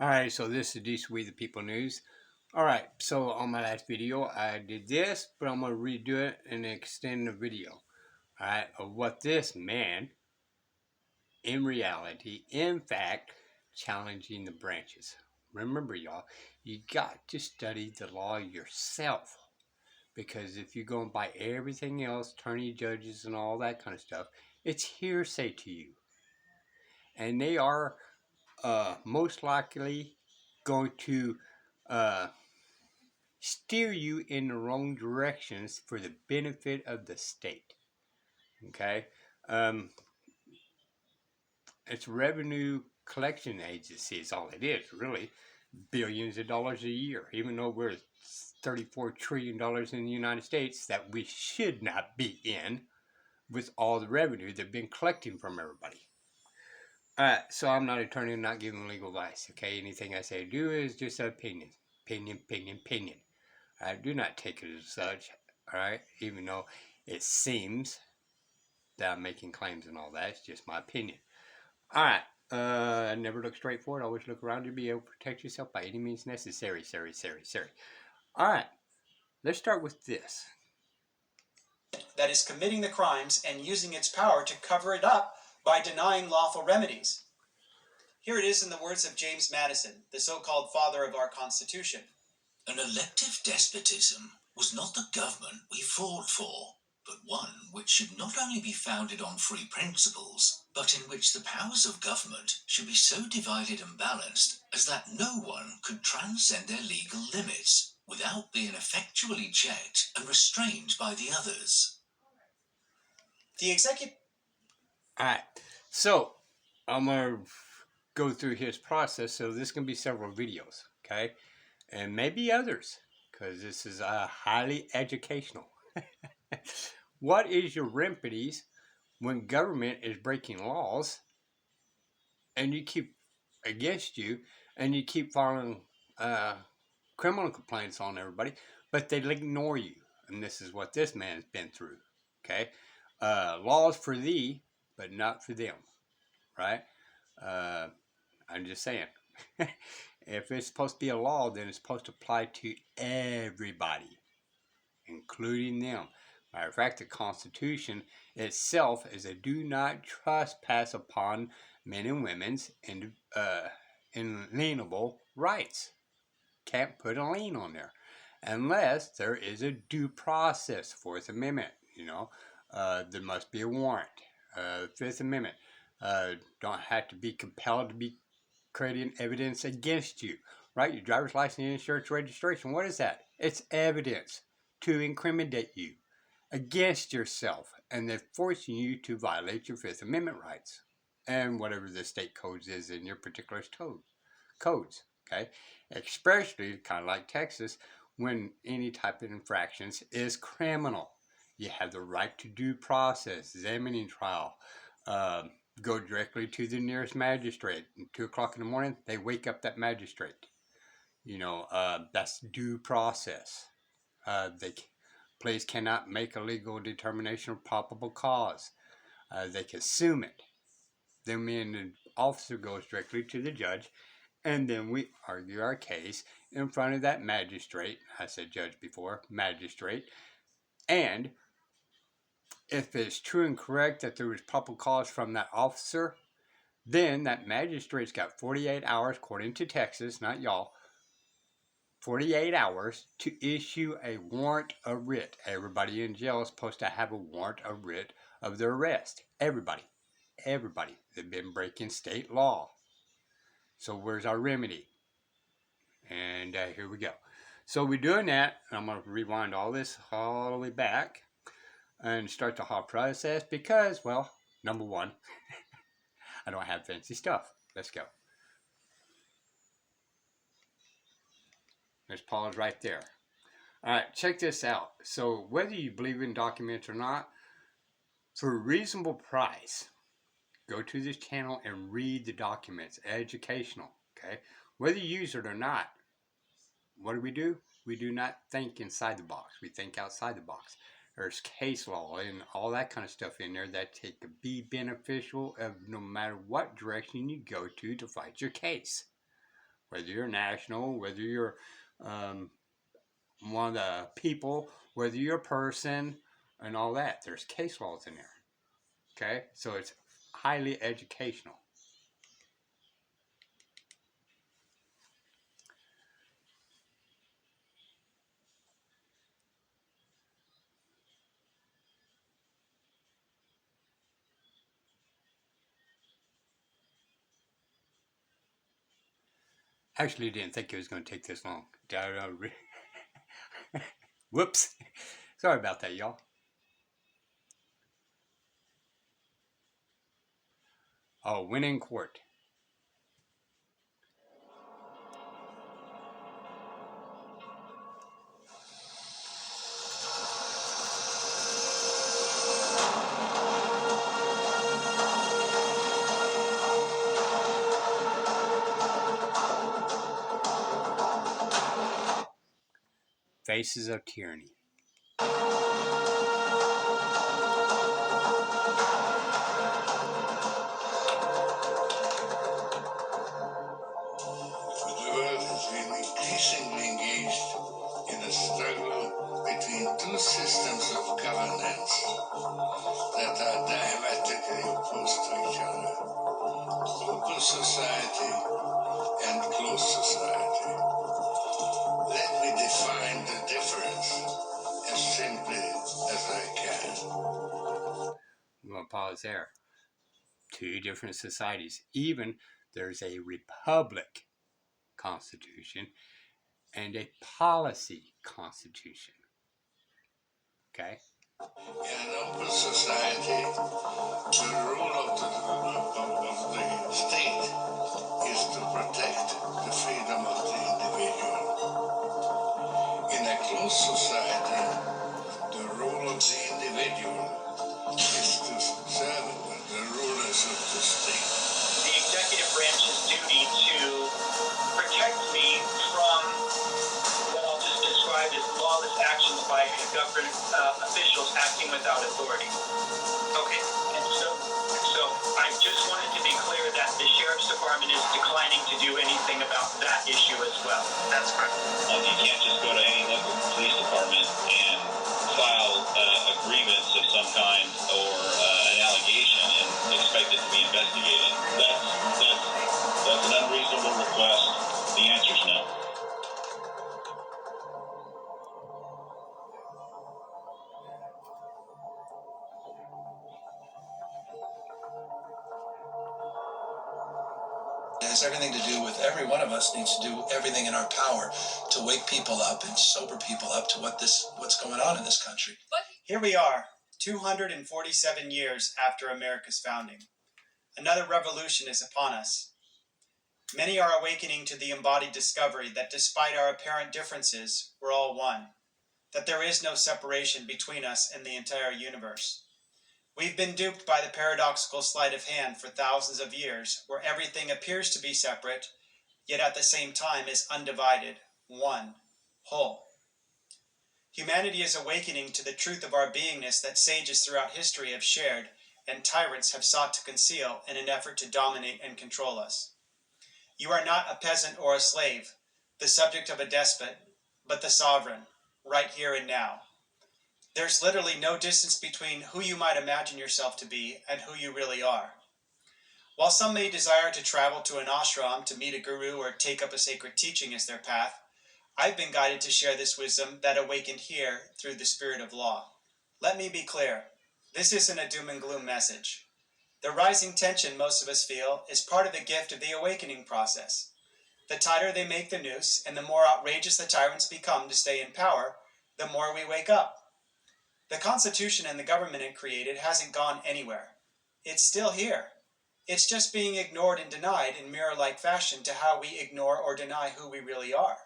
Alright, so this is DC We the People News. Alright, so on my last video I did this, but I'm going to redo it and extend the video. Alright, of what this man, in reality, in fact, challenging the branches. Remember y'all, you got to study the law yourself. Because if you go and buy everything else, attorney, judges, and all that kind of stuff, it's hearsay to you. And they are most likely going to steer you in the wrong directions for the benefit of the state. Okay? It's a revenue collection agency is all it is, really. Billions of dollars a year, even though we're $34 trillion in the United States that we should not be in with all the revenue they've been collecting from everybody. So I'm not an attorney, I'm not giving legal advice, okay? Anything I say do is just an opinion. Opinion. I do not take it as such, alright? Even though it seems that I'm making claims and all that, it's just my opinion. Alright, never look straight forward, always look around to be able to protect yourself by any means necessary. Alright, let's start with this. That is committing the crimes and using its power to cover it up by denying lawful remedies. Here it is in the words of James Madison, the so-called father of our Constitution. An elective despotism was not the government we fought for, but one which should not only be founded on free principles, but in which the powers of government should be so divided and balanced as that no one could transcend their legal limits without being effectually checked and restrained by the others. The executive... Alright, so I'm going to go through his process, so this can be several videos, okay? And maybe others, because this is highly educational. What is your remedies when government is breaking laws and you keep against you and you keep filing criminal complaints on everybody, but they ignore you? And this is what this man's been through, okay? Laws for thee, but not for them, right? I'm just saying. If it's supposed to be a law, then it's supposed to apply to everybody, including them. Matter of fact, the Constitution itself is a do not trespass upon men and women's inalienable rights. Can't put a lien on there unless there is a due process. Fourth Amendment, there must be a warrant. Fifth Amendment, don't have to be compelled to be creating evidence against you, right? Your driver's license, insurance, registration. What is that? It's evidence to incriminate you against yourself, and they're forcing you to violate your Fifth Amendment rights and whatever the state codes is in your particular codes, okay? Especially kind of like Texas, when any type of infractions is criminal. You have the right to due process, examining trial, go directly to the nearest magistrate. At 2 o'clock in the morning, they wake up that magistrate. That's due process. Police cannot make a legal determination of probable cause. They can assume it. Then me and the officer goes directly to the judge, and then we argue our case in front of that magistrate. I said judge before, magistrate. And if it's true and correct that there was probable cause from that officer, then that magistrate's got 48 hours, according to Texas, not y'all, 48 hours to issue a warrant of writ. Everybody in jail is supposed to have a warrant of writ of their arrest. Everybody. They've been breaking state law. So where's our remedy? And here we go. So we're doing that. And I'm going to rewind all this all the way back and start the whole process because, well, number one, I don't have fancy stuff. Let's go. Let's pause right there. All right, check this out. So whether you believe in documents or not, for a reasonable price, go to this channel and read the documents. Educational, okay? Whether you use it or not, what do? We do not think inside the box. We think outside the box. There's case law and all that kind of stuff in there that could be beneficial of no matter what direction you go to fight your case. whether you're national, whether you're one of the people, whether you're a person, and all that. There's case laws in there. Okay, so it's highly educational. Actually, didn't think it was going to take this long. Whoops. Sorry about that, y'all. Oh, win in court. Faces of tyranny. The world has been increasingly engaged in a struggle between two systems of governance that are diametrically opposed to each other: open society and closed society. Let me define the difference as simply as I can. I'm going to pause there. Two different societies. Even there's a republic constitution and a policy constitution. Okay? In an open society, the role of the state is to protect the freedom of the individual. In a closed society, the role of the individual is to serve the rulers of the state. The executive branch's duty to protect me from what I'll just describe as lawless actions by government officials acting without authority. Okay. And so I just wanted to be clear that the sheriff's department is declining to do anything about that issue as well. That's correct. You can't just go to any local police department and file a grievance of some kind or an allegation and expect it to be investigated. That's an unreasonable request. The answer is no. It has everything to do with every one of us needs to do everything in our power to wake people up and sober people up to what's going on in this country. Here we are, 247 years after America's founding. Another revolution is upon us. Many are awakening to the embodied discovery that despite our apparent differences, we're all one, that there is no separation between us and the entire universe. We've been duped by the paradoxical sleight of hand for thousands of years, where everything appears to be separate, yet at the same time is undivided, one, whole. Humanity is awakening to the truth of our beingness that sages throughout history have shared, and tyrants have sought to conceal in an effort to dominate and control us. You are not a peasant or a slave, the subject of a despot, but the sovereign, right here and now. There's literally no distance between who you might imagine yourself to be and who you really are. While some may desire to travel to an ashram to meet a guru or take up a sacred teaching as their path, I've been guided to share this wisdom that awakened here through the spirit of law. Let me be clear, this isn't a doom and gloom message. The rising tension most of us feel is part of the gift of the awakening process. The tighter they make the noose and the more outrageous the tyrants become to stay in power, the more we wake up. The Constitution and the government it created hasn't gone anywhere. It's still here. It's just being ignored and denied in mirror-like fashion to how we ignore or deny who we really are.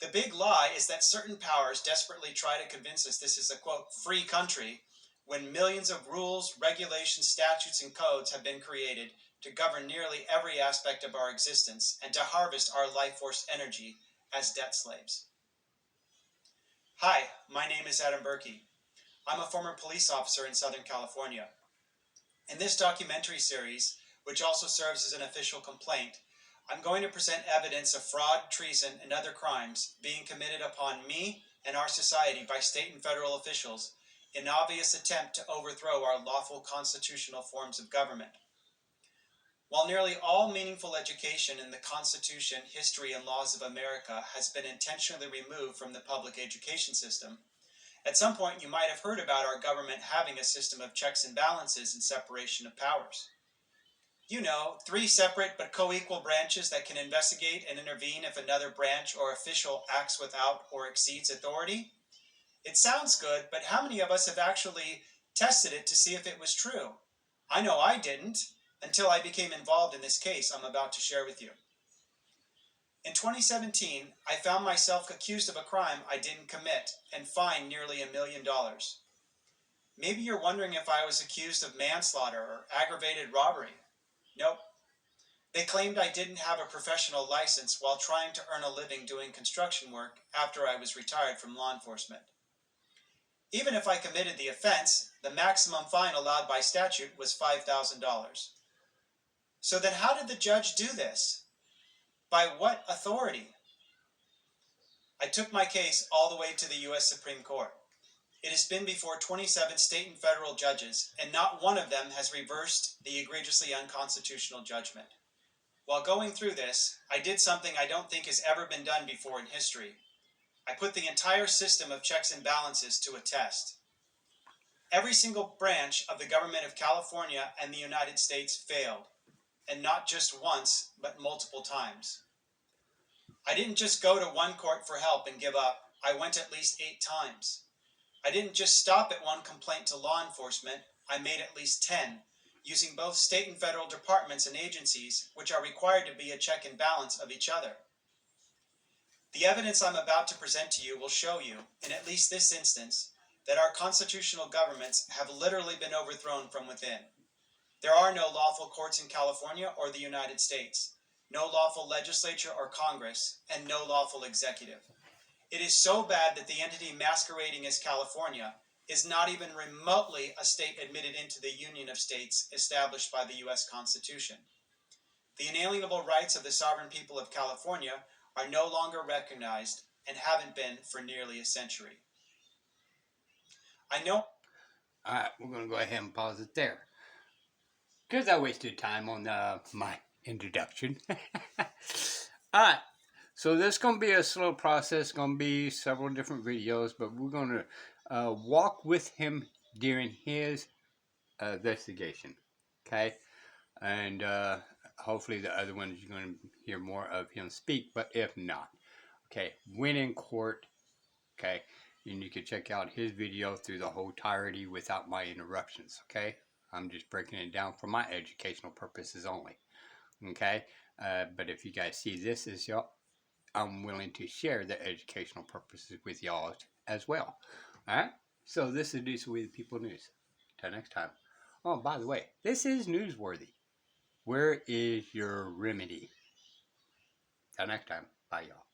The big lie is that certain powers desperately try to convince us this is a, quote, free country, when millions of rules, regulations, statutes, and codes have been created to govern nearly every aspect of our existence and to harvest our life force energy as debt slaves. Hi, my name is Adam Berkey. I'm a former police officer in Southern California. In this documentary series, which also serves as an official complaint, I'm going to present evidence of fraud, treason, and other crimes being committed upon me and our society by state and federal officials in obvious attempt to overthrow our lawful constitutional forms of government. While nearly all meaningful education in the Constitution, history, and laws of America has been intentionally removed from the public education system, at some point you might have heard about our government having a system of checks and balances and separation of powers. You know, 3 separate but co-equal branches that can investigate and intervene if another branch or official acts without or exceeds authority. It sounds good, but how many of us have actually tested it to see if it was true? I know I didn't, until I became involved in this case I'm about to share with you. In 2017, I found myself accused of a crime I didn't commit and fined nearly $1 million. Maybe you're wondering if I was accused of manslaughter or aggravated robbery. Nope. They claimed I didn't have a professional license while trying to earn a living doing construction work after I was retired from law enforcement. Even if I committed the offense, the maximum fine allowed by statute was $5,000. So then how did the judge do this? By what authority? I took my case all the way to the U.S. Supreme Court. It has been before 27 state and federal judges, and not one of them has reversed the egregiously unconstitutional judgment. While going through this, I did something I don't think has ever been done before in history. I put the entire system of checks and balances to a test. Every single branch of the government of California and the United States failed, and not just once, but multiple times. I didn't just go to one court for help and give up. I went at least 8 times. I didn't just stop at one complaint to law enforcement. I made at least 10, using both state and federal departments and agencies, which are required to be a check and balance of each other. The evidence I'm about to present to you will show you, in at least this instance, that our constitutional governments have literally been overthrown from within. There are no lawful courts in California or the United States, no lawful legislature or Congress, and no lawful executive. It is so bad that the entity masquerading as California is not even remotely a state admitted into the Union of States established by the U.S. Constitution. The inalienable rights of the sovereign people of California are no longer recognized and haven't been for nearly a century. I know. Alright, we're going to go ahead and pause it there. Because I wasted time on my introduction. Alright, so this is going to be a slow process. Going to be several different videos, but we're going to walk with him during his investigation. Okay? And hopefully the other ones you're going to hear more of him speak, but if not, okay, when in court, okay, and you can check out his video through the whole entirety without my interruptions, okay? I'm just breaking it down for my educational purposes only, okay? But if you guys see this as y'all, I'm willing to share the educational purposes with y'all as well, all right? So this is News with People News. Till next time. Oh, by the way, this is newsworthy. Where is your remedy? Till next time. Bye, y'all.